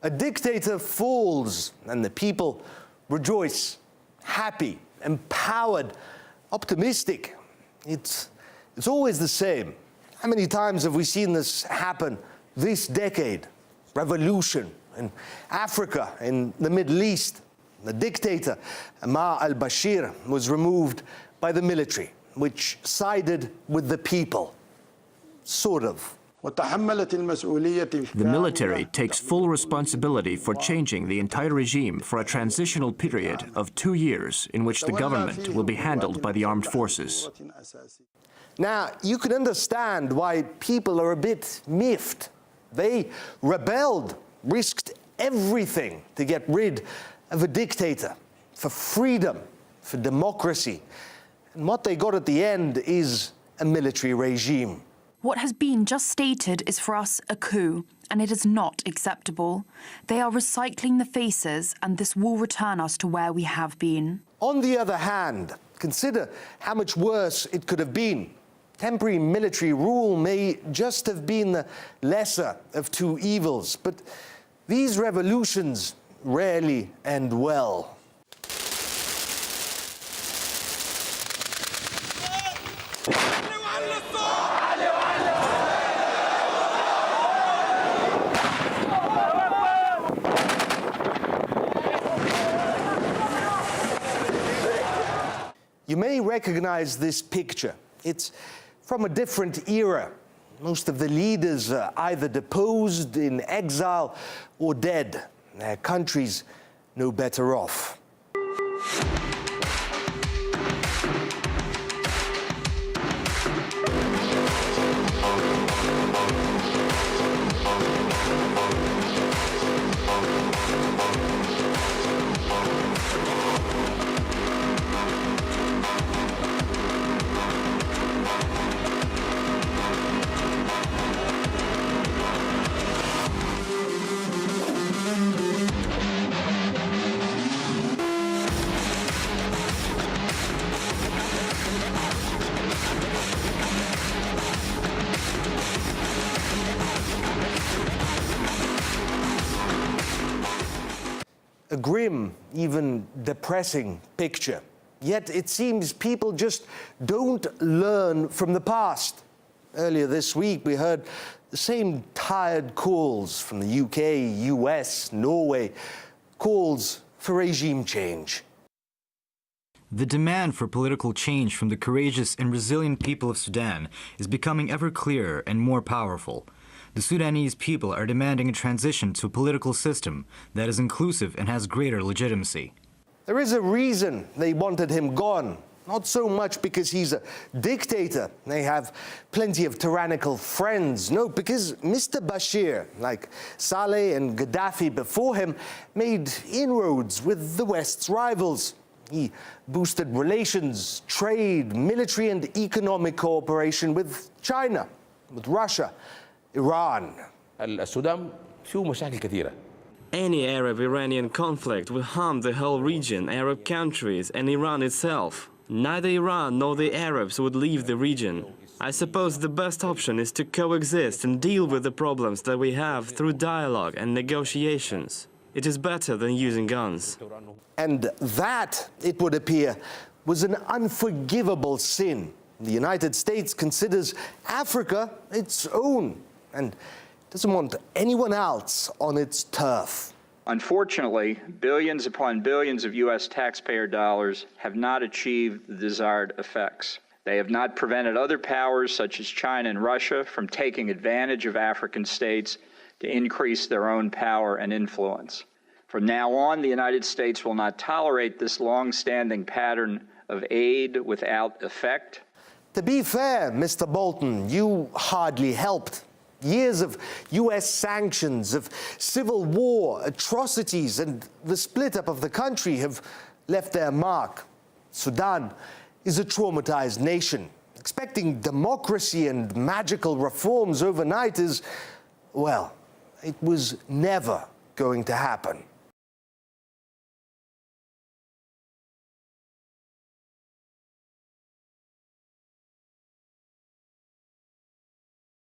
A dictator falls and the people rejoice, happy, empowered, optimistic. It's always the same. How many times have we seen this happen this decade? Revolution in Africa, in the Middle East. The dictator, Omar al-Bashir, was removed by the military, which sided with the people. Sort of. The military takes full responsibility for changing the entire regime for a transitional period of 2 years in which the government will be handled by the armed forces. Now, you can understand why people are a bit miffed. They rebelled, risked everything to get rid of a dictator, for freedom, for democracy. And what they got at the end is a military regime. What has been just stated is for us a coup, and it is not acceptable. They are recycling the faces, and this will return us to where we have been. On the other hand, consider how much worse it could have been. Temporary military rule may just have been the lesser of two evils, but these revolutions rarely end well. You may recognize this picture. It's from a different era. Most of the leaders are either deposed, in exile, or dead. Their countries no better off. A grim, even depressing picture. Yet it seems people just don't learn from the past. Earlier this week, we heard the same tired calls from the UK, US, Norway, calls for regime change. The demand for political change from the courageous and resilient people of Sudan is becoming ever clearer and more powerful. The Sudanese people are demanding a transition to a political system that is inclusive and has greater legitimacy. There is a reason they wanted him gone. Not so much because he's a dictator. They have plenty of tyrannical friends. No, because Mr. Bashir, like Saleh and Gaddafi before him, made inroads with the West's rivals. He boosted relations, trade, military and economic cooperation with China, with Russia, Iran. السودان فيه مشاكل كثيرة. Any Arab-Iranian conflict will harm the whole region, Arab countries, and Iran itself. Neither Iran nor the Arabs would leave the region. I suppose the best option is to coexist and deal with the problems that we have through dialogue and negotiations. It is better than using guns. And that, it would appear, was an unforgivable sin. The United States considers Africa its own and doesn't want anyone else on its turf. Unfortunately, billions upon billions of U.S. taxpayer dollars have not achieved the desired effects. They have not prevented other powers such as China and Russia from taking advantage of African states to increase their own power and influence. From now on, the United States will not tolerate this long-standing pattern of aid without effect. To be fair, Mr. Bolton, you hardly helped. Years of U.S. sanctions, of civil war, atrocities, and the split-up of the country have left their mark. Sudan is a traumatized nation. Expecting democracy and magical reforms overnight is, well, it was never going to happen.